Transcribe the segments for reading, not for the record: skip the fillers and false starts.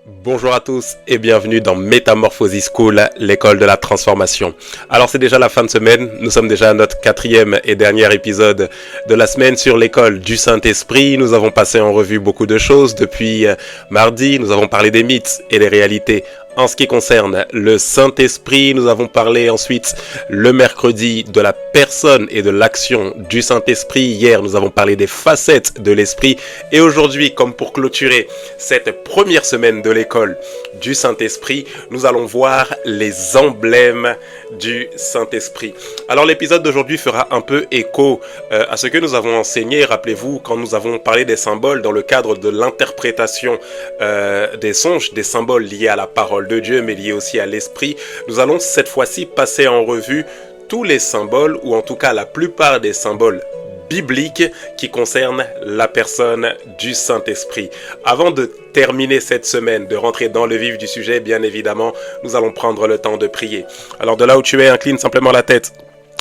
Bonjour à tous et bienvenue dans Metamorphosis School, l'école de la transformation. Alors c'est déjà la fin de semaine, nous sommes déjà à notre quatrième et dernier épisode de la semaine sur l'école du Saint-Esprit. Nous avons passé en revue beaucoup de choses depuis mardi, nous avons parlé des mythes et des réalités. En ce qui concerne le Saint-Esprit, nous avons parlé ensuite le mercredi de la personne et de l'action du Saint-Esprit. Hier, nous avons parlé des facettes de l'Esprit. Et aujourd'hui, comme pour clôturer cette première semaine de l'école du Saint-Esprit, nous allons voir les emblèmes du Saint-Esprit. Alors l'épisode d'aujourd'hui fera un peu écho à ce que nous avons enseigné. Rappelez-vous, quand nous avons parlé des symboles dans le cadre de l'interprétation des songes, des symboles liés à la parole de Dieu, mais liés aussi à l'Esprit, nous allons cette fois-ci passer en revue tous les symboles, ou en tout cas la plupart des symboles bibliques qui concernent la personne du Saint-Esprit. Avant de terminer cette semaine, de rentrer dans le vif du sujet, bien évidemment, nous allons prendre le temps de prier. Alors de là où tu es, incline simplement la tête.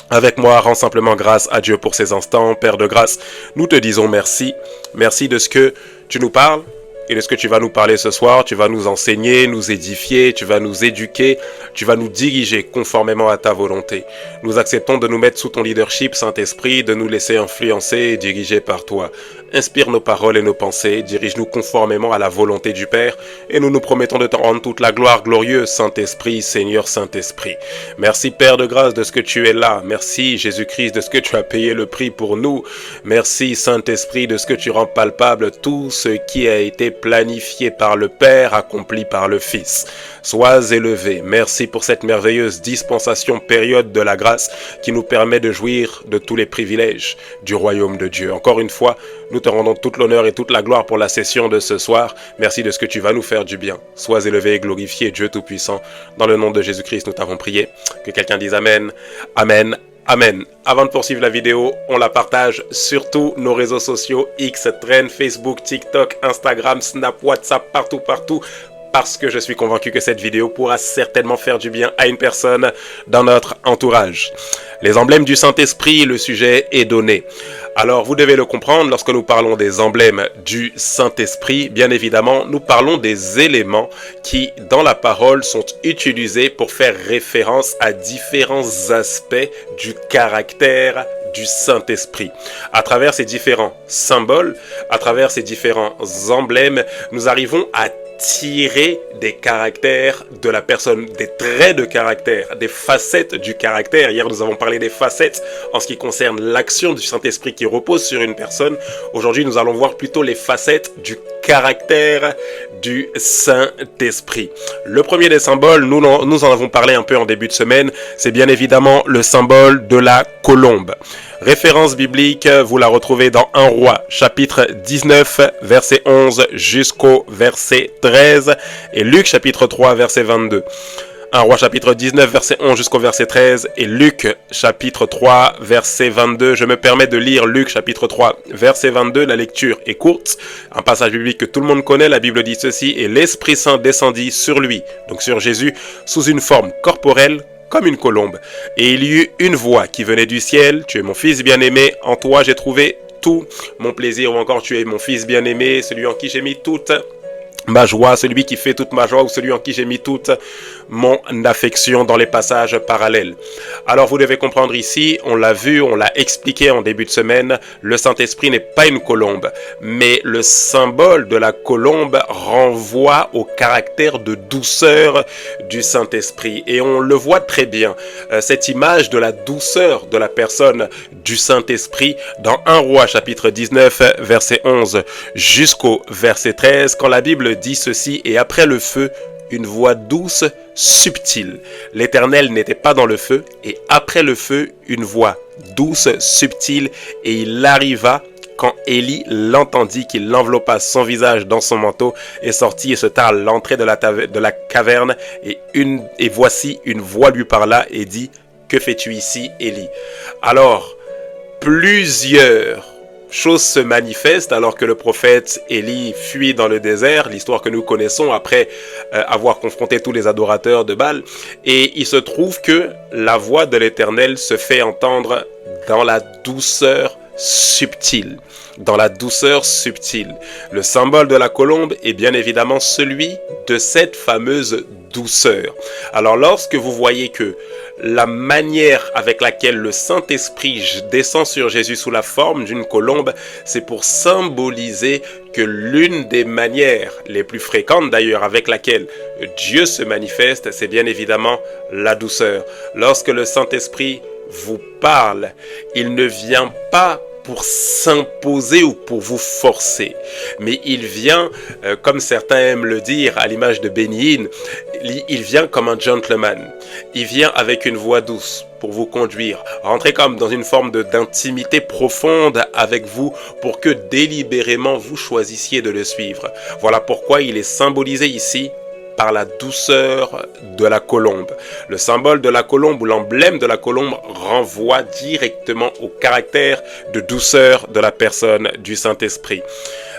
Avec moi, rends simplement grâce à Dieu pour ces instants. Père de grâce, nous te disons merci. Merci de ce que tu nous parles et de ce que tu vas nous parler ce soir. Tu vas nous enseigner, nous édifier, tu vas nous éduquer, tu vas nous diriger conformément à ta volonté. Nous acceptons de nous mettre sous ton leadership, Saint-Esprit, de nous laisser influencer et diriger par toi. Inspire nos paroles et nos pensées, dirige-nous conformément à la volonté du Père, et nous nous promettons de te rendre toute la gloire glorieuse, Saint-Esprit, Seigneur Saint-Esprit. Merci Père de grâce de ce que tu es là. Merci Jésus-Christ de ce que tu as payé le prix pour nous. Merci Saint-Esprit de ce que tu rends palpable tout ce qui a été planifié par le Père, accompli par le Fils. Sois élevé. Merci pour cette merveilleuse dispensation, période de la grâce qui nous permet de jouir de tous les privilèges du royaume de Dieu. Encore une fois, nous te rendons toute l'honneur et toute la gloire pour la session de ce soir. Merci de ce que tu vas nous faire du bien. Sois élevé et glorifié, Dieu Tout-Puissant. Dans le nom de Jésus-Christ, nous t'avons prié. Que quelqu'un dise Amen, Amen, Amen. Avant de poursuivre la vidéo, on la partage sur tous nos réseaux sociaux, X, Threads, Facebook, TikTok, Instagram, Snap, WhatsApp, partout. Parce que je suis convaincu que cette vidéo pourra certainement faire du bien à une personne dans notre entourage. Les emblèmes du Saint-Esprit, le sujet est donné. Alors, vous devez le comprendre, lorsque nous parlons des emblèmes du Saint-Esprit, bien évidemment, nous parlons des éléments qui, dans la parole, sont utilisés pour faire référence à différents aspects du caractère du Saint-Esprit. À travers ces différents symboles, à travers ces différents emblèmes, nous arrivons à tirer des caractères de la personne, des traits de caractère, des facettes du caractère. Hier, nous avons parlé des facettes en ce qui concerne l'action du Saint-Esprit qui repose sur une personne. Aujourd'hui, nous allons voir plutôt les facettes du caractère du Saint-Esprit. Le premier des symboles, nous en avons parlé un peu en début de semaine, c'est bien évidemment le symbole de la colombe. Référence biblique, vous la retrouvez dans 1 Roi, chapitre 19, verset 11 jusqu'au verset 13, et Luc, chapitre 3, verset 22. 1 Roi, chapitre 19, verset 11 jusqu'au verset 13, et Luc, chapitre 3, verset 22. Je me permets de lire Luc, chapitre 3, verset 22. La lecture est courte, un passage biblique que tout le monde connaît. La Bible dit ceci: « Et l'Esprit Saint descendit sur lui », donc sur Jésus, sous une forme corporelle, comme une colombe. Et il y eut une voix qui venait du ciel: « Tu es mon fils bien-aimé, en toi j'ai trouvé tout mon plaisir. » Ou encore: « Tu es mon fils bien-aimé, celui en qui j'ai mis toute ma joie, celui qui fait toute ma joie, ou celui en qui j'ai mis toute mon affection », dans les passages parallèles. Alors vous devez comprendre ici, on l'a vu, on l'a expliqué en début de semaine, le Saint-Esprit n'est pas une colombe, mais le symbole de la colombe renvoie au caractère de douceur du Saint-Esprit. Et on le voit très bien, cette image de la douceur de la personne du Saint-Esprit dans 1 Roi chapitre 19 verset 11 jusqu'au verset 13, quand la Bible dit ceci: « Et après le feu, une voix douce, subtile. L'Éternel n'était pas dans le feu, et après le feu, une voix douce, subtile, et il arriva quand Élie l'entendit qu'il l'enveloppa son visage dans son manteau et sortit et se tint à l'entrée de la caverne, et voici une voix lui parla et dit: Que fais-tu ici, Élie? » Alors, plusieurs choses se manifestent alors que le prophète Élie fuit dans le désert, l'histoire que nous connaissons après avoir confronté tous les adorateurs de Baal. Et il se trouve que la voix de l'Éternel se fait entendre dans la douceur subtile. dans la douceur subtile. Le symbole de la colombe est bien évidemment celui de cette fameuse douceur. Alors lorsque vous voyez que la manière avec laquelle le Saint-Esprit descend sur Jésus sous la forme d'une colombe, c'est pour symboliser que l'une des manières les plus fréquentes d'ailleurs avec laquelle Dieu se manifeste, c'est bien évidemment la douceur. Lorsque le Saint-Esprit vous parle, il ne vient pas pour s'imposer ou pour vous forcer, mais il vient, comme certains aiment le dire, à l'image de Benny Hinn, il vient comme un gentleman, il vient avec une voix douce pour vous conduire, rentrer comme dans une forme d'intimité profonde avec vous pour que délibérément vous choisissiez de le suivre. Voilà pourquoi il est symbolisé ici par la douceur de la colombe. Le symbole de la colombe ou l'emblème de la colombe renvoie directement au caractère de douceur de la personne du Saint-Esprit.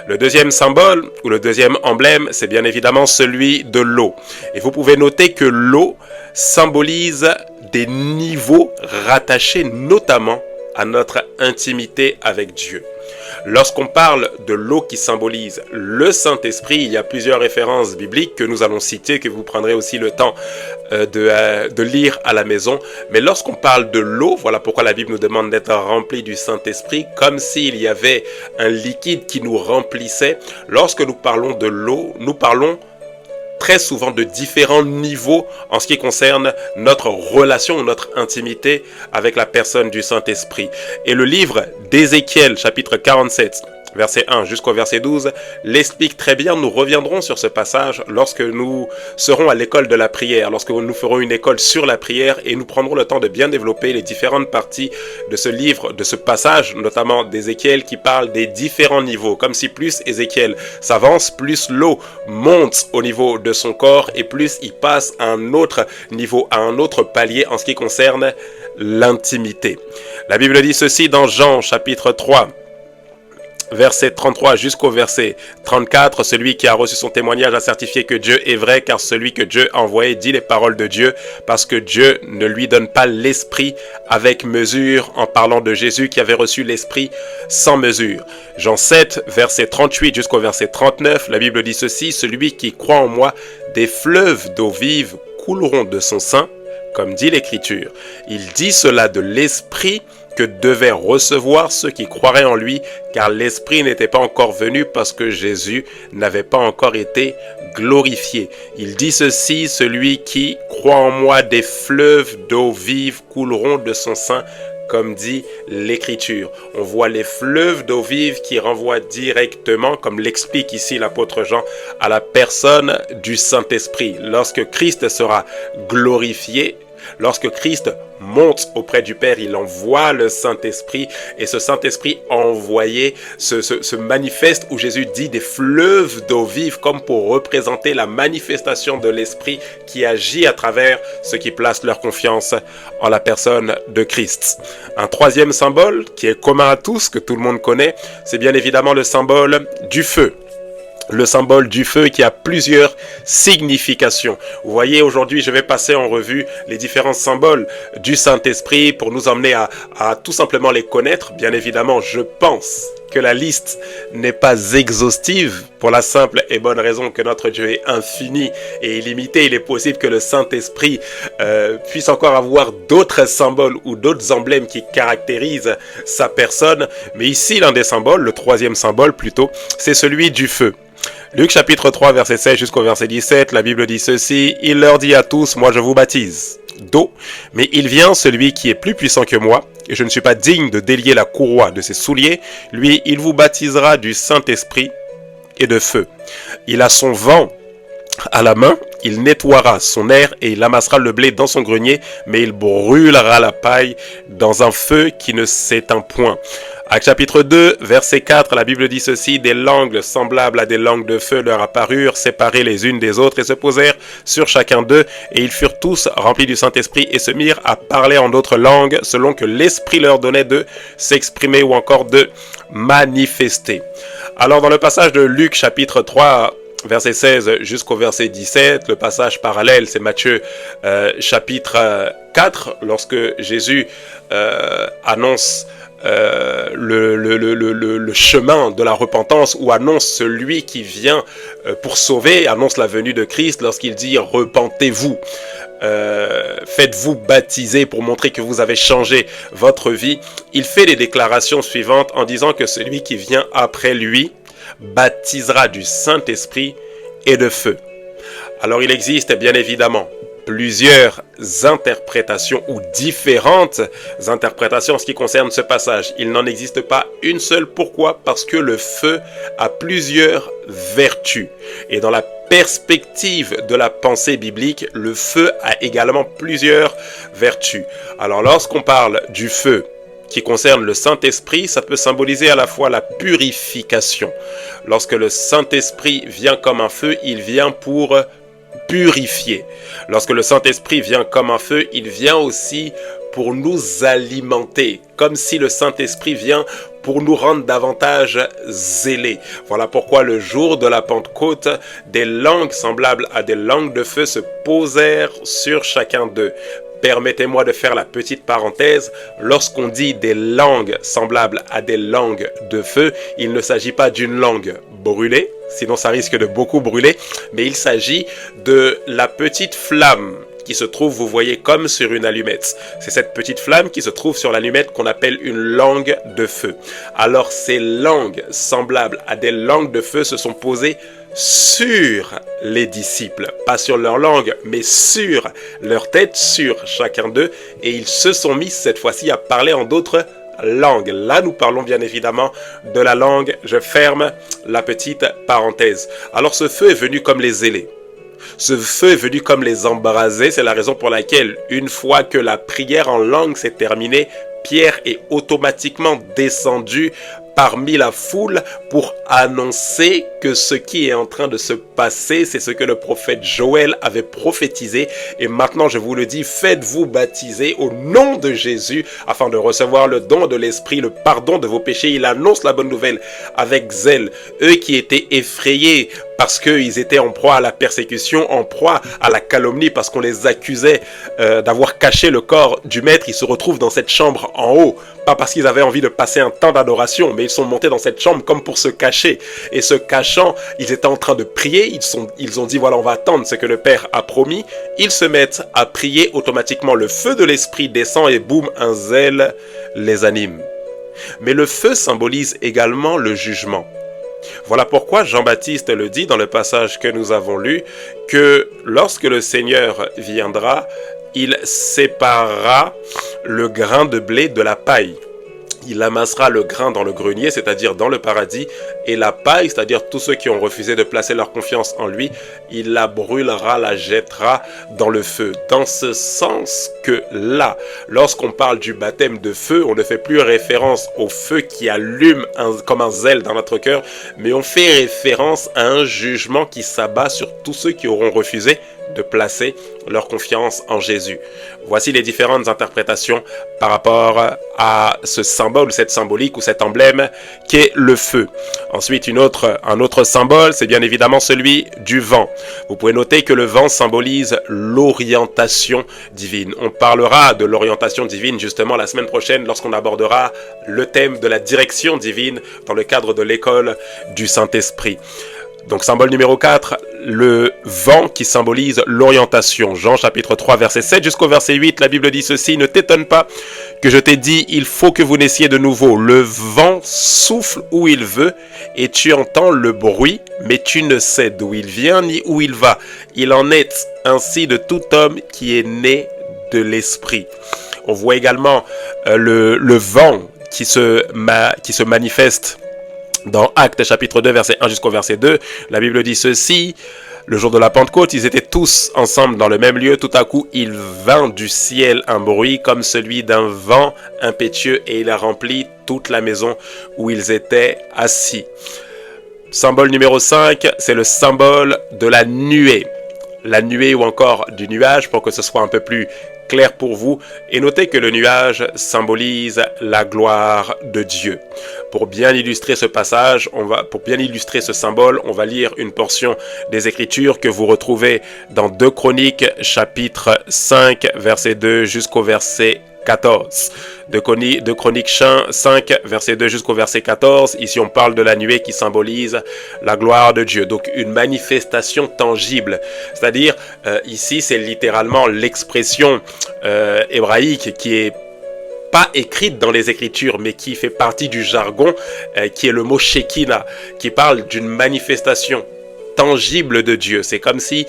Le deuxième symbole ou le deuxième emblème, c'est bien évidemment celui de l'eau. Et vous pouvez noter que l'eau symbolise des niveaux rattachés notamment à notre intimité avec Dieu. Lorsqu'on parle de l'eau qui symbolise le Saint-Esprit, il y a plusieurs références bibliques que nous allons citer, que vous prendrez aussi le temps de lire à la maison. Mais lorsqu'on parle de l'eau, voilà pourquoi la Bible nous demande d'être rempli du Saint-Esprit, comme s'il y avait un liquide qui nous remplissait. Lorsque nous parlons de l'eau, nous parlons très souvent de différents niveaux en ce qui concerne notre relation, notre intimité avec la personne du Saint-Esprit. Et le livre d'Ézéchiel, chapitre 47, verset 1 jusqu'au verset 12, l'explique très bien. Nous reviendrons sur ce passage lorsque nous serons à l'école de la prière, lorsque nous ferons une école sur la prière et nous prendrons le temps de bien développer les différentes parties de ce livre, de ce passage, notamment d'Ézéchiel qui parle des différents niveaux, comme si plus Ézéchiel s'avance, plus l'eau monte au niveau de son corps et plus il passe à un autre niveau, à un autre palier en ce qui concerne l'intimité. La Bible dit ceci dans Jean chapitre 3, verset 33 jusqu'au verset 34, celui qui a reçu son témoignage a certifié que Dieu est vrai, car celui que Dieu a envoyé dit les paroles de Dieu, parce que Dieu ne lui donne pas l'esprit avec mesure, en parlant de Jésus qui avait reçu l'esprit sans mesure. Jean 7, verset 38 jusqu'au verset 39, la Bible dit ceci, celui qui croit en moi, des fleuves d'eau vive couleront de son sein, comme dit l'Écriture. Il dit cela de l'esprit que devaient recevoir ceux qui croiraient en lui, car l'Esprit n'était pas encore venu parce que Jésus n'avait pas encore été glorifié. Il dit ceci, celui qui croit en moi, des fleuves d'eau vive couleront de son sein, comme dit l'Écriture. On voit les fleuves d'eau vive qui renvoient directement, comme l'explique ici l'apôtre Jean, à la personne du Saint-Esprit. Lorsque Christ sera glorifié, lorsque Christ monte auprès du Père, il envoie le Saint-Esprit et ce Saint-Esprit envoyé se manifeste où Jésus dit des fleuves d'eau vive comme pour représenter la manifestation de l'Esprit qui agit à travers ceux qui placent leur confiance en la personne de Christ. Un troisième symbole qui est commun à tous, que tout le monde connaît, c'est bien évidemment le symbole du feu. Le symbole du feu qui a plusieurs significations. Vous voyez, aujourd'hui, je vais passer en revue les différents symboles du Saint-Esprit pour nous emmener à tout simplement les connaître. Bien évidemment, je pense que la liste n'est pas exhaustive pour la simple et bonne raison que notre Dieu est infini et illimité. Il est possible que le Saint-Esprit puisse encore avoir d'autres symboles ou d'autres emblèmes qui caractérisent sa personne. Mais ici, l'un des symboles, le troisième symbole plutôt, c'est celui du feu. Luc chapitre 3 verset 16 jusqu'au verset 17, la Bible dit ceci, « Il leur dit à tous, moi je vous baptise d'eau, mais il vient celui qui est plus puissant que moi, et je ne suis pas digne de délier la courroie de ses souliers, lui il vous baptisera du Saint-Esprit et de feu. Il a son vent à la main, il nettoiera son aire et il amassera le blé dans son grenier, mais il brûlera la paille dans un feu qui ne s'éteint point. » Actes chapitre 2, verset 4, la Bible dit ceci, « Des langues semblables à des langues de feu leur apparurent, séparées les unes des autres, et se posèrent sur chacun d'eux, et ils furent tous remplis du Saint-Esprit, et se mirent à parler en d'autres langues, selon que l'Esprit leur donnait de s'exprimer ou encore de manifester. » Alors dans le passage de Luc chapitre 3, verset 16 jusqu'au verset 17, le passage parallèle, c'est Matthieu chapitre 4, lorsque Jésus annonce le chemin de la repentance, ou annonce celui qui vient pour sauver, annonce la venue de Christ lorsqu'il dit « Repentez-vous ». Faites-vous baptiser pour montrer que vous avez changé votre vie. Il fait les déclarations suivantes en disant que celui qui vient après lui baptisera du Saint-Esprit et de feu. Alors il existe bien évidemment plusieurs interprétations ou différentes interprétations en ce qui concerne ce passage. Il n'en existe pas une seule. Pourquoi? Parce que le feu a plusieurs vertus. Et dans la perspective de la pensée biblique, le feu a également plusieurs vertus. Alors lorsqu'on parle du feu qui concerne le Saint-Esprit, ça peut symboliser à la fois la purification. Lorsque le Saint-Esprit vient comme un feu, il vient pour purifier. Lorsque le Saint-Esprit vient comme un feu, il vient aussi pour nous alimenter, comme si le Saint-Esprit vient pour nous rendre davantage zélés. Voilà pourquoi le jour de la Pentecôte, des langues semblables à des langues de feu se posèrent sur chacun d'eux. Permettez-moi de faire la petite parenthèse. Lorsqu'on dit des langues semblables à des langues de feu, il ne s'agit pas d'une langue brûlée, sinon ça risque de beaucoup brûler, mais il s'agit de la petite flamme qui se trouve, vous voyez, comme sur une allumette. C'est cette petite flamme qui se trouve sur l'allumette qu'on appelle une langue de feu. Alors ces langues semblables à des langues de feu se sont posées sur les disciples, pas sur leur langue, mais sur leur tête, sur chacun d'eux, et ils se sont mis cette fois-ci à parler en d'autres langues. Là, nous parlons bien évidemment de la langue. Je ferme la petite parenthèse. Alors ce feu est venu comme les zélés. Ce feu est venu comme les embrasés. C'est la raison pour laquelle, une fois que la prière en langue s'est terminée, Pierre est automatiquement descendu parmi la foule pour annoncer que ce qui est en train de se passer, c'est ce que le prophète Joël avait prophétisé. Et maintenant, je vous le dis, faites-vous baptiser au nom de Jésus afin de recevoir le don de l'Esprit, le pardon de vos péchés. Il annonce la bonne nouvelle avec zèle. Eux qui étaient effrayés parce qu'ils étaient en proie à la persécution, en proie à la calomnie, parce qu'on les accusait d'avoir caché le corps du maître, ils se retrouvent dans cette chambre en haut. Pas parce qu'ils avaient envie de passer un temps d'adoration, mais ils sont montés dans cette chambre comme pour se cacher. Et se cachant, ils étaient en train de prier. Ils ont dit, voilà, on va attendre ce que le Père a promis. Ils se mettent à prier. Automatiquement, le feu de l'Esprit descend et boum, un zèle les anime. Mais le feu symbolise également le jugement. Voilà pourquoi Jean-Baptiste le dit dans le passage que nous avons lu, que lorsque le Seigneur viendra, il séparera le grain de blé de la paille. Il amassera le grain dans le grenier, c'est-à-dire dans le paradis, et la paille, c'est-à-dire tous ceux qui ont refusé de placer leur confiance en lui, il la brûlera, la jettera dans le feu. Dans ce sens que là, lorsqu'on parle du baptême de feu, on ne fait plus référence au feu qui allume comme un zèle dans notre cœur, mais on fait référence à un jugement qui s'abat sur tous ceux qui auront refusé de placer leur confiance en Jésus. Voici les différentes interprétations par rapport à ce symbole, cette symbolique ou cet emblème qu'est le feu. Ensuite, un autre symbole, c'est bien évidemment celui du vent. Vous pouvez noter que le vent symbolise l'orientation divine. On parlera de l'orientation divine justement la semaine prochaine lorsqu'on abordera le thème de la direction divine dans le cadre de l'école du Saint-Esprit. Donc symbole numéro 4, le vent qui symbolise l'orientation. Jean chapitre 3 verset 7 jusqu'au verset 8, la Bible dit ceci: ne t'étonne pas que je t'ai dit, il faut que vous naissiez de nouveau. Le vent souffle où il veut et tu entends le bruit, mais tu ne sais d'où il vient ni où il va. Il en est ainsi de tout homme qui est né de l'esprit. On voit également le vent qui se manifeste dans Actes chapitre 2 verset 1 jusqu'au verset 2, la Bible dit ceci: le jour de la Pentecôte, ils étaient tous ensemble dans le même lieu. Tout à coup, il vint du ciel un bruit comme celui d'un vent impétueux et il a rempli toute la maison où ils étaient assis. Symbole numéro 5, c'est le symbole de la nuée. La nuée ou encore du nuage pour que ce soit un peu plus clair pour vous. Et notez que le nuage symbolise la gloire de Dieu. Pour bien illustrer ce passage, pour bien illustrer ce symbole, on va lire une portion des Écritures que vous retrouvez dans 2 Chroniques, chapitre 5, verset 2 jusqu'au verset 14. De Chroniques 5, verset 2 jusqu'au verset 14. Ici, on parle de la nuée qui symbolise la gloire de Dieu. Donc, une manifestation tangible. C'est-à-dire, ici, c'est littéralement l'expression hébraïque qui est pas écrite dans les Écritures, mais qui fait partie du jargon, qui est le mot Shekinah, qui parle d'une manifestation tangible de Dieu. C'est comme si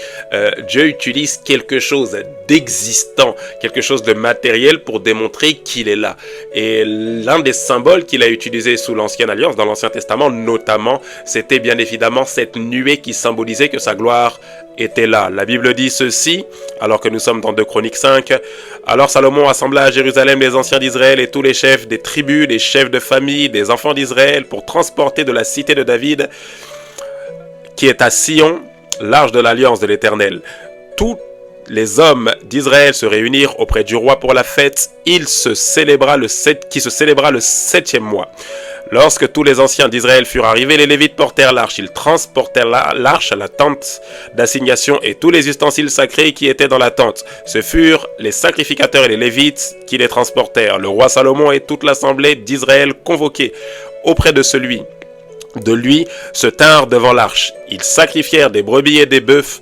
Dieu utilise quelque chose d'existant, quelque chose de matériel pour démontrer qu'il est là. Et l'un des symboles qu'il a utilisé sous l'Ancienne Alliance, dans l'Ancien Testament notamment, c'était bien évidemment cette nuée qui symbolisait que sa gloire était là. La Bible dit ceci, alors que nous sommes dans 2 Chroniques 5. Alors Salomon assembla à Jérusalem les anciens d'Israël et tous les chefs des tribus, les chefs de famille, des enfants d'Israël, pour transporter de la cité de David, qui est à Sion, l'arche de l'alliance de l'Éternel. Tous les hommes d'Israël se réunirent auprès du roi pour la fête, qui se célébra le 7e mois. Lorsque tous les anciens d'Israël furent arrivés, les Lévites portèrent l'arche. Ils transportèrent l'arche à la tente d'assignation et tous les ustensiles sacrés qui étaient dans la tente. Ce furent les sacrificateurs et les Lévites qui les transportèrent. Le roi Salomon et toute l'assemblée d'Israël convoqués auprès de lui se tinrent devant l'arche. Ils sacrifièrent des brebis et des bœufs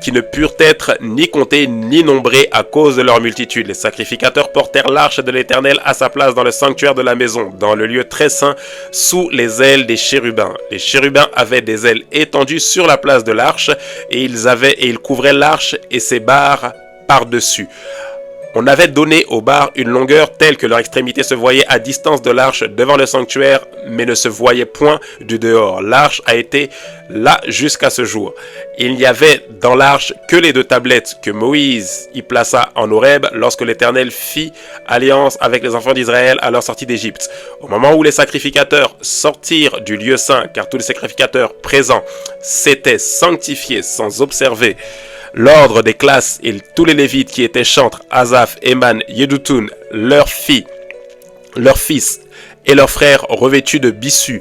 qui ne purent être ni comptés ni nombrés à cause de leur multitude. Les sacrificateurs portèrent l'arche de l'Éternel à sa place dans le sanctuaire de la maison, dans le lieu très saint, sous les ailes des chérubins. Les chérubins avaient des ailes étendues sur la place de l'arche et ils couvraient l'arche et ses barres par-dessus. On avait donné aux barres une longueur telle que leur extrémité se voyait à distance de l'arche devant le sanctuaire, mais ne se voyait point du dehors. L'arche a été là jusqu'à ce jour. Il n'y avait dans l'arche que les 2 tablettes que Moïse y plaça en Horeb lorsque l'Éternel fit alliance avec les enfants d'Israël à leur sortie d'Égypte. Au moment où les sacrificateurs sortirent du lieu saint, car tous les sacrificateurs présents s'étaient sanctifiés sans observer l'ordre des classes, et tous les Lévites qui étaient chantres, Asaph, Éman, Yédoutoun, leurs fils et leurs frères revêtus de bissus,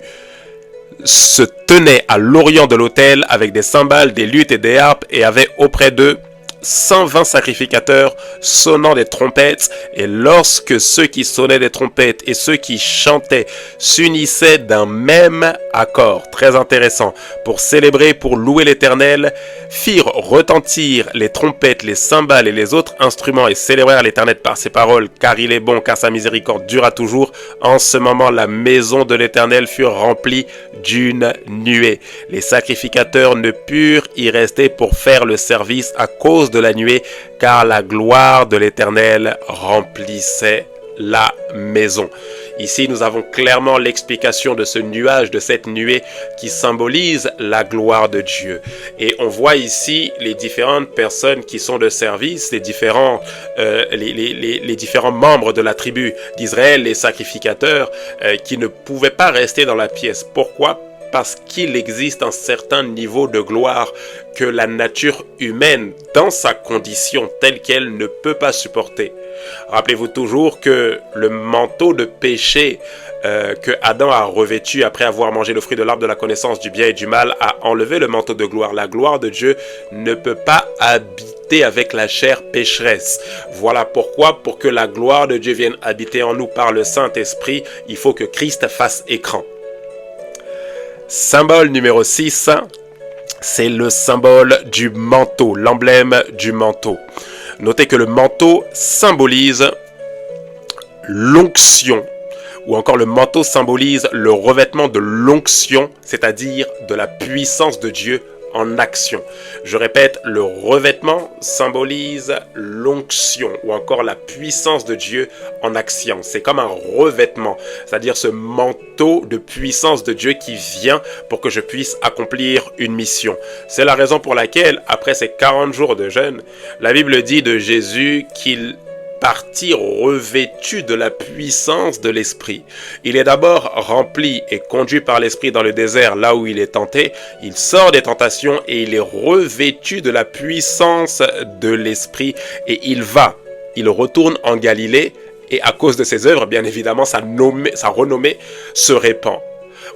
se tenaient à l'orient de l'autel avec des cymbales, des luttes et des harpes, et avaient auprès d'eux 120 sacrificateurs sonnant des trompettes. Et lorsque ceux qui sonnaient des trompettes et ceux qui chantaient s'unissaient d'un même accord, très intéressant, pour célébrer, pour louer l'Éternel, firent retentir les trompettes, les cymbales et les autres instruments et célébrèrent l'Éternel par ses paroles, car il est bon, car sa miséricorde dure à toujours. En ce moment, la maison de l'Éternel fut remplie d'une nuée. Les sacrificateurs ne purent y rester pour faire le service à cause de la nuée, car la gloire de l'Éternel remplissait la maison. Ici, nous avons clairement l'explication de ce nuage, de cette nuée qui symbolise la gloire de Dieu. Et on voit ici les différentes personnes qui sont de service, les différents membres de la tribu d'Israël, les sacrificateurs, qui ne pouvaient pas rester dans la pièce. Pourquoi ? Parce qu'il existe un certain niveau de gloire que la nature humaine, dans sa condition telle qu'elle, ne peut pas supporter. Rappelez-vous toujours que le manteau de péché que Adam a revêtu après avoir mangé le fruit de l'arbre de la connaissance du bien et du mal a enlevé le manteau de gloire. La gloire de Dieu ne peut pas habiter avec la chair pécheresse. Voilà pourquoi, pour que la gloire de Dieu vienne habiter en nous par le Saint-Esprit, il faut que Christ fasse écran. Symbole numéro 6, c'est le symbole du manteau, l'emblème du manteau. Notez que le manteau symbolise l'onction, ou encore le manteau symbolise le revêtement de l'onction, c'est-à-dire de la puissance de Dieu en action. Je répète, le revêtement symbolise l'onction ou encore la puissance de Dieu en action. C'est comme un revêtement, c'est-à-dire ce manteau de puissance de Dieu qui vient pour que je puisse accomplir une mission. C'est la raison pour laquelle, après ces 40 jours de jeûne, la Bible dit de Jésus qu'il partit revêtu de la puissance de l'Esprit. Il est d'abord rempli et conduit par l'Esprit dans le désert, là où il est tenté. Il sort des tentations et il est revêtu de la puissance de l'Esprit et il retourne en Galilée et à cause de ses œuvres, bien évidemment, sa renommée se répand.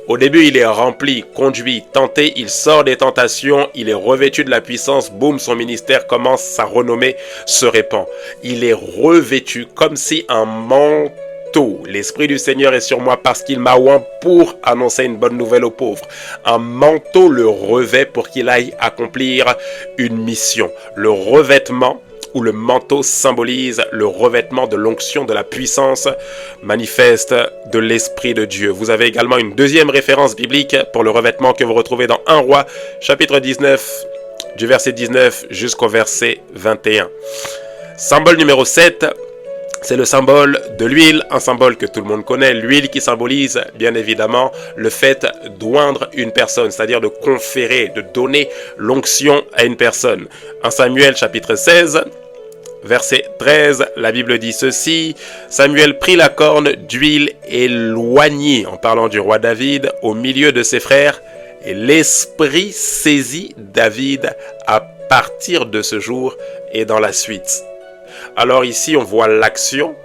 Au début, il est rempli, conduit, tenté, il sort des tentations, il est revêtu de la puissance, boum, son ministère commence, sa renommée se répand. Il est revêtu comme si un manteau. L'Esprit du Seigneur est sur moi parce qu'il m'a oint pour annoncer une bonne nouvelle aux pauvres. Un manteau le revêt pour qu'il aille accomplir une mission. Le revêtement où le manteau symbolise le revêtement de l'onction de la puissance manifeste de l'Esprit de Dieu. Vous avez également une deuxième référence biblique pour le revêtement que vous retrouvez dans 1 Roi, chapitre 19, du verset 19 jusqu'au verset 21. Symbole numéro 7, c'est le symbole de l'huile, un symbole que tout le monde connaît, l'huile qui symbolise bien évidemment le fait d'oindre une personne, c'est-à-dire de conférer, de donner l'onction à une personne. 1 Samuel chapitre 16, verset 13, la Bible dit ceci: Samuel prit la corne d'huile et l'oignit, en parlant du roi David, au milieu de ses frères, et l'Esprit saisit David à partir de ce jour et dans la suite. Alors ici, on voit l'action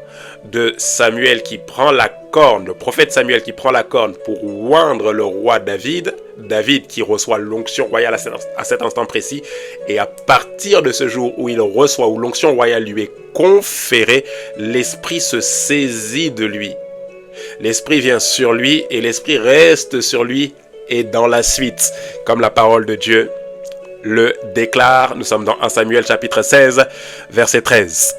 de Samuel qui prend la corne, le prophète Samuel qui prend la corne pour oindre le roi David, David qui reçoit l'onction royale à cet instant précis, et à partir de ce jour où il reçoit, où l'onction royale lui est conférée, l'Esprit se saisit de lui. L'Esprit vient sur lui et l'Esprit reste sur lui et dans la suite, comme la parole de Dieu le déclare. Nous sommes dans 1 Samuel chapitre 16, verset 13.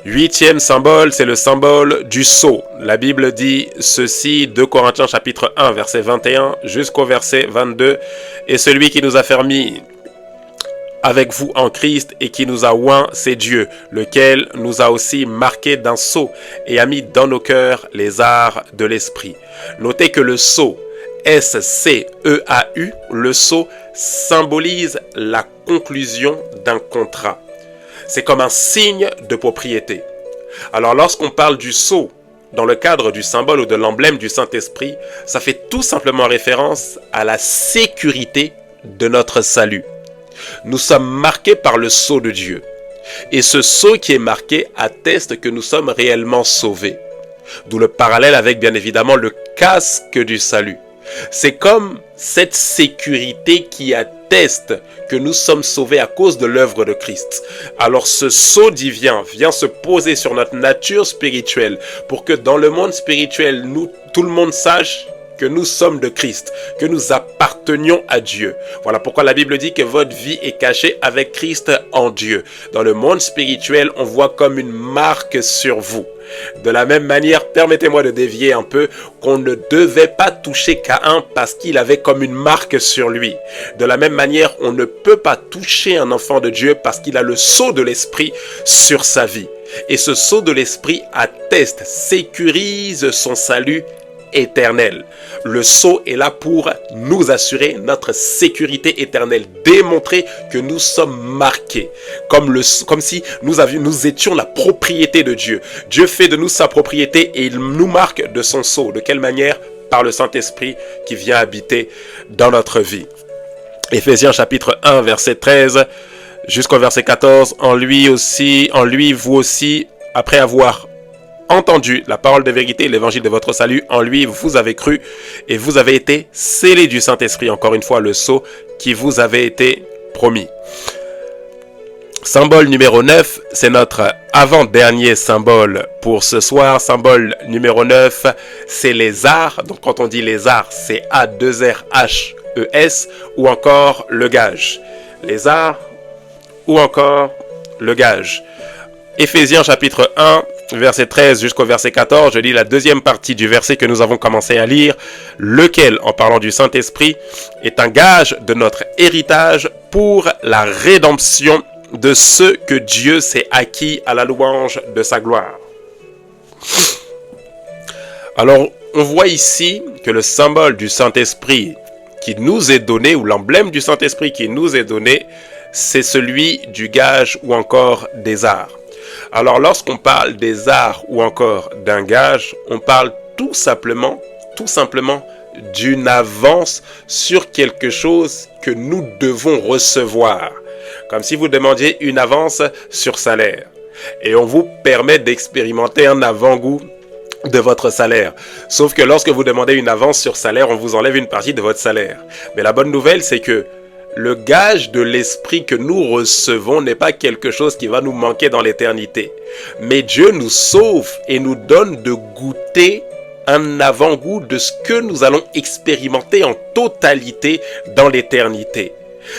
Huitième symbole, c'est le symbole du sceau. La Bible dit ceci, 2 Corinthiens chapitre 1, verset 21 jusqu'au verset 22. Et celui qui nous a fermis avec vous en Christ et qui nous a oint, c'est Dieu, lequel nous a aussi marqués d'un sceau et a mis dans nos cœurs les arts de l'esprit. Notez que le sceau, S-C-E-A-U, le sceau symbolise la conclusion d'un contrat. C'est comme un signe de propriété. Alors lorsqu'on parle du sceau, dans le cadre du symbole ou de l'emblème du Saint-Esprit, ça fait tout simplement référence à la sécurité de notre salut. Nous sommes marqués par le sceau de Dieu. Et ce sceau qui est marqué atteste que nous sommes réellement sauvés. D'où le parallèle avec bien évidemment le casque du salut. C'est comme cette sécurité qui atteste que nous sommes sauvés à cause de l'œuvre de Christ. Alors ce sceau divin vient se poser sur notre nature spirituelle pour que dans le monde spirituel, tout le monde sache que nous sommes de Christ, que nous appartenions à Dieu. Voilà pourquoi la Bible dit que votre vie est cachée avec Christ en Dieu. Dans le monde spirituel, on voit comme une marque sur vous. De la même manière, permettez-moi de dévier un peu, qu'on ne devait pas toucher Caïn parce qu'il avait comme une marque sur lui. De la même manière, on ne peut pas toucher un enfant de Dieu parce qu'il a le sceau de l'Esprit sur sa vie. Et ce sceau de l'Esprit atteste, sécurise son salut éternel. Le sceau est là pour nous assurer notre sécurité éternelle, démontrer que nous sommes marqués, comme si nous étions la propriété de Dieu. Dieu fait de nous sa propriété et il nous marque de son sceau. De quelle manière? Par le Saint-Esprit qui vient habiter dans notre vie. Éphésiens chapitre 1 verset 13 jusqu'au verset 14. En lui, vous aussi, après avoir entendu la parole de vérité, l'évangile de votre salut, en lui vous avez cru et vous avez été scellés du Saint-Esprit. Encore une fois, le sceau qui vous avait été promis. Symbole numéro 9, c'est notre avant-dernier symbole pour ce soir. Symbole numéro 9, c'est les arts. Donc quand on dit les arts, c'est A-2-R-H-E-S ou encore le gage. Les arts ou encore le gage. Éphésiens chapitre 1, verset 13 jusqu'au verset 14, je lis la deuxième partie du verset que nous avons commencé à lire, lequel, en parlant du Saint-Esprit, est un gage de notre héritage pour la rédemption de ceux que Dieu s'est acquis à la louange de sa gloire. Alors, on voit ici que le symbole du Saint-Esprit qui nous est donné, ou l'emblème du Saint-Esprit qui nous est donné, c'est celui du gage ou encore des arts. Alors, lorsqu'on parle des arts ou encore d'un gage, on parle tout simplement d'une avance sur quelque chose que nous devons recevoir. Comme si vous demandiez une avance sur salaire. Et on vous permet d'expérimenter un avant-goût de votre salaire. Sauf que lorsque vous demandez une avance sur salaire, on vous enlève une partie de votre salaire. Mais la bonne nouvelle, c'est que le gage de l'esprit que nous recevons n'est pas quelque chose qui va nous manquer dans l'éternité. Mais Dieu nous sauve et nous donne de goûter un avant-goût de ce que nous allons expérimenter en totalité dans l'éternité.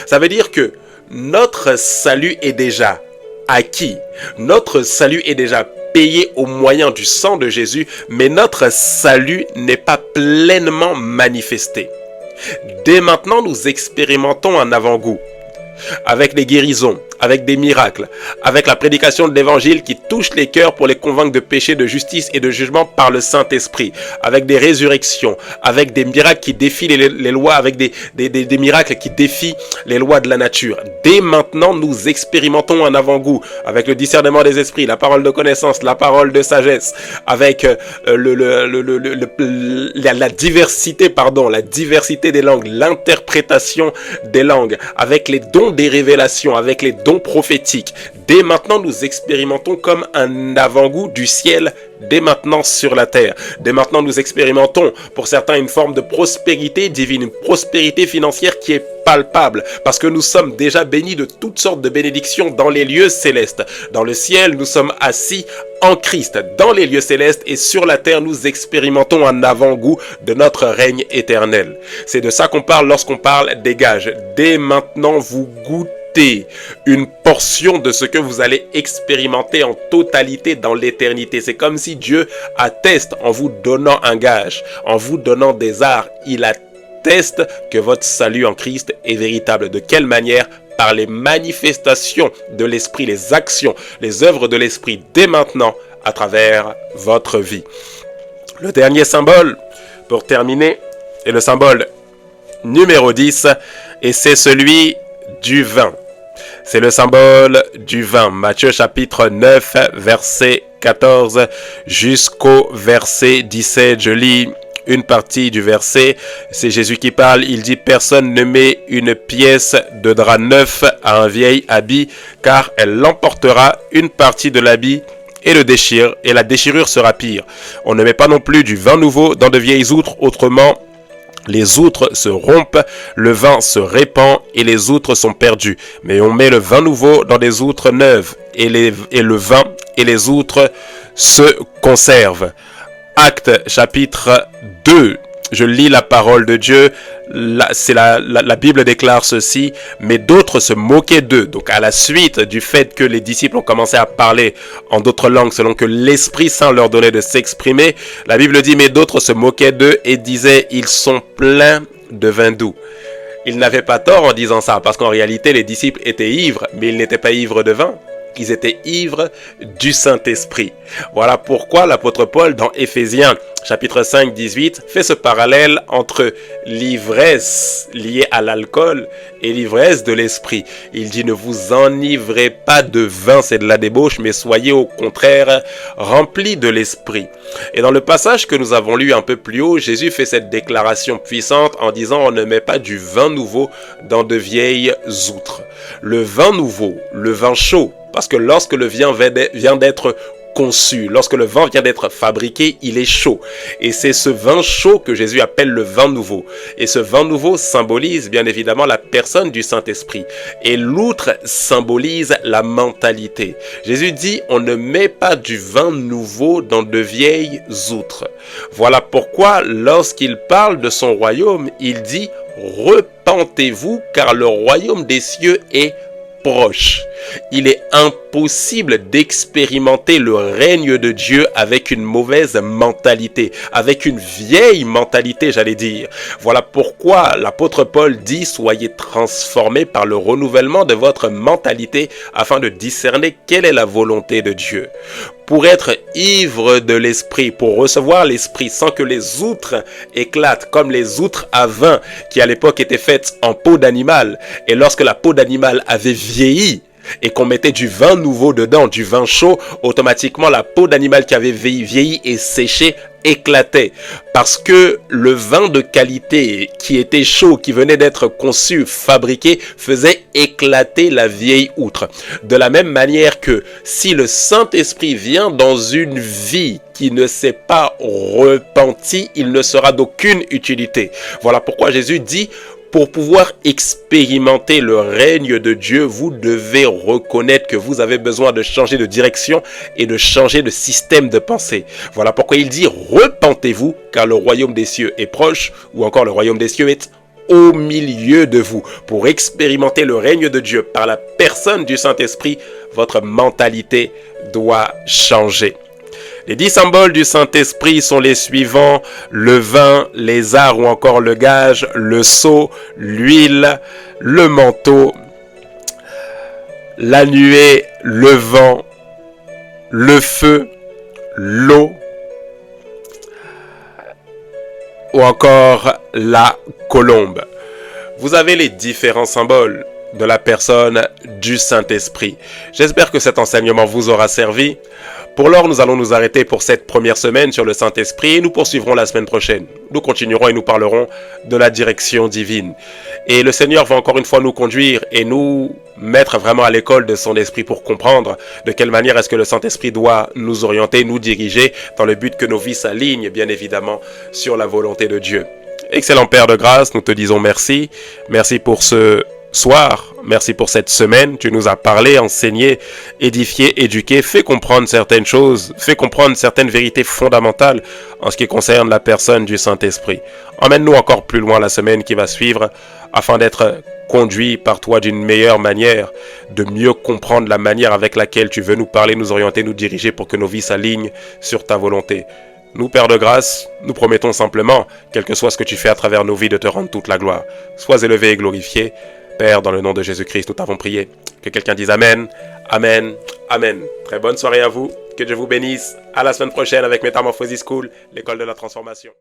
Ça veut dire que notre salut est déjà acquis. Notre salut est déjà payé au moyen du sang de Jésus, mais notre salut n'est pas pleinement manifesté. Dès maintenant, nous expérimentons un avant-goût avec des guérisons, avec des miracles, avec la prédication de l'évangile qui touche les cœurs pour les convaincre de péché, de justice et de jugement par le Saint-Esprit, avec des résurrections, avec des miracles qui défient les lois, avec des miracles qui défient les lois de la nature. Dès maintenant, nous expérimentons un avant-goût avec le discernement des esprits, la parole de connaissance, la parole de sagesse, avec la diversité des langues, l'interprétation des langues, avec les dons des révélations, avec les dons prophétiques. Dès maintenant, nous expérimentons comme un avant-goût du ciel, dès maintenant sur la terre. Dès maintenant, nous expérimentons pour certains une forme de prospérité divine, une prospérité financière qui est palpable, parce que nous sommes déjà bénis de toutes sortes de bénédictions dans les lieux célestes. Dans le ciel, nous sommes assis en Christ, dans les lieux célestes, et sur la terre, nous expérimentons un avant-goût de notre règne éternel. C'est de ça qu'on parle lorsqu'on parle des gages. Dès maintenant, vous goûtez une portion de ce que vous allez expérimenter en totalité dans l'éternité. C'est comme si Dieu atteste en vous donnant un gage, en vous donnant des arts. Il atteste que votre salut en Christ est véritable. De quelle manière? Par les manifestations de l'Esprit, les actions, les œuvres de l'Esprit dès maintenant à travers votre vie. Le dernier symbole, pour terminer, est le symbole numéro 10 et c'est celui du vin. C'est le symbole du vin. Matthieu chapitre 9, verset 14 jusqu'au verset 17. Je lis une partie du verset. C'est Jésus qui parle. Il dit: personne ne met une pièce de drap neuf à un vieil habit, car elle l'emportera une partie de l'habit et le déchire, et la déchirure sera pire. On ne met pas non plus du vin nouveau dans de vieilles outres, autrement les outres se rompent, le vin se répand et les outres sont perdues. Mais on met le vin nouveau dans des outres neuves et le vin et les outres se conservent. Actes chapitre 2. Je lis la parole de Dieu, la Bible déclare ceci: mais d'autres se moquaient d'eux. Donc à la suite du fait que les disciples ont commencé à parler en d'autres langues selon que l'Esprit Saint leur donnait de s'exprimer, la Bible dit: mais d'autres se moquaient d'eux et disaient: ils sont pleins de vin doux. Ils n'avaient pas tort en disant ça, parce qu'en réalité les disciples étaient ivres, mais ils n'étaient pas ivres de vin. Ils étaient ivres du Saint-Esprit. Voilà pourquoi l'apôtre Paul, dans Éphésiens chapitre 5, 18, fait ce parallèle entre l'ivresse liée à l'alcool et l'ivresse de l'esprit. Il dit: ne vous enivrez pas de vin, c'est de la débauche, mais soyez au contraire remplis de l'esprit. Et dans le passage que nous avons lu un peu plus haut, Jésus fait cette déclaration puissante en disant: on ne met pas du vin nouveau dans de vieilles outres. Le vin nouveau, le vin chaud, parce que lorsque le vin vient d'être conçu, lorsque le vin vient d'être fabriqué, il est chaud. Et c'est ce vin chaud que Jésus appelle le vin nouveau. Et ce vin nouveau symbolise bien évidemment la personne du Saint-Esprit. Et l'outre symbolise la mentalité. Jésus dit: on ne met pas du vin nouveau dans de vieilles outres. Voilà pourquoi lorsqu'il parle de son royaume, il dit: repentez-vous, car le royaume des cieux est proche. Il est impossible d'expérimenter le règne de Dieu avec une mauvaise mentalité, avec une vieille mentalité, j'allais dire. Voilà pourquoi l'apôtre Paul dit: soyez transformés par le renouvellement de votre mentalité afin de discerner quelle est la volonté de Dieu. Pour être ivre de l'esprit, pour recevoir l'esprit sans que les outres éclatent, comme les outres à vin qui à l'époque étaient faites en peau d'animal. Et lorsque la peau d'animal avait vieilli et qu'on mettait du vin nouveau dedans, du vin chaud, automatiquement la peau d'animal qui avait vieilli et séché éclatait parce que le vin de qualité qui était chaud, qui venait d'être conçu, fabriqué, faisait éclater la vieille outre. De la même manière que si le Saint-Esprit vient dans une vie qui ne s'est pas repenti, il ne sera d'aucune utilité. Voilà pourquoi Jésus dit: pour pouvoir expérimenter le règne de Dieu, vous devez reconnaître que vous avez besoin de changer de direction et de changer de système de pensée. Voilà pourquoi il dit: repentez-vous, car le royaume des cieux est proche, ou encore le royaume des cieux est au milieu de vous. Pour expérimenter le règne de Dieu par la personne du Saint-Esprit, votre mentalité doit changer. Les 10 symboles du Saint-Esprit sont les suivants: le vin, les arts ou encore le gage, le sceau, l'huile, le manteau, la nuée, le vent, le feu, l'eau ou encore la colombe. Vous avez les différents symboles de la personne du Saint-Esprit. J'espère que cet enseignement vous aura servi. Pour l'heure, nous allons nous arrêter pour cette première semaine sur le Saint-Esprit et nous poursuivrons la semaine prochaine. Nous continuerons et nous parlerons de la direction divine. Et le Seigneur va encore une fois nous conduire et nous mettre vraiment à l'école de son esprit pour comprendre de quelle manière est-ce que le Saint-Esprit doit nous orienter, nous diriger dans le but que nos vies s'alignent bien évidemment sur la volonté de Dieu. Excellent Père de grâce, nous te disons merci. Merci pour ce soir, merci pour cette semaine. Tu nous as parlé, enseigné, édifié, éduqué, fait comprendre certaines choses, fait comprendre certaines vérités fondamentales en ce qui concerne la personne du Saint-Esprit. Emmène-nous encore plus loin la semaine qui va suivre afin d'être conduit par toi d'une meilleure manière, de mieux comprendre la manière avec laquelle tu veux nous parler, nous orienter, nous diriger pour que nos vies s'alignent sur ta volonté. Nous, Père de grâce, nous promettons simplement, quel que soit ce que tu fais à travers nos vies, de te rendre toute la gloire. Sois élevé et glorifié. Père, dans le nom de Jésus-Christ, nous t'avons prié. Que quelqu'un dise Amen, Amen, Amen. Très bonne soirée à vous. Que Dieu vous bénisse. À la semaine prochaine avec Métamorphosis School, l'école de la transformation.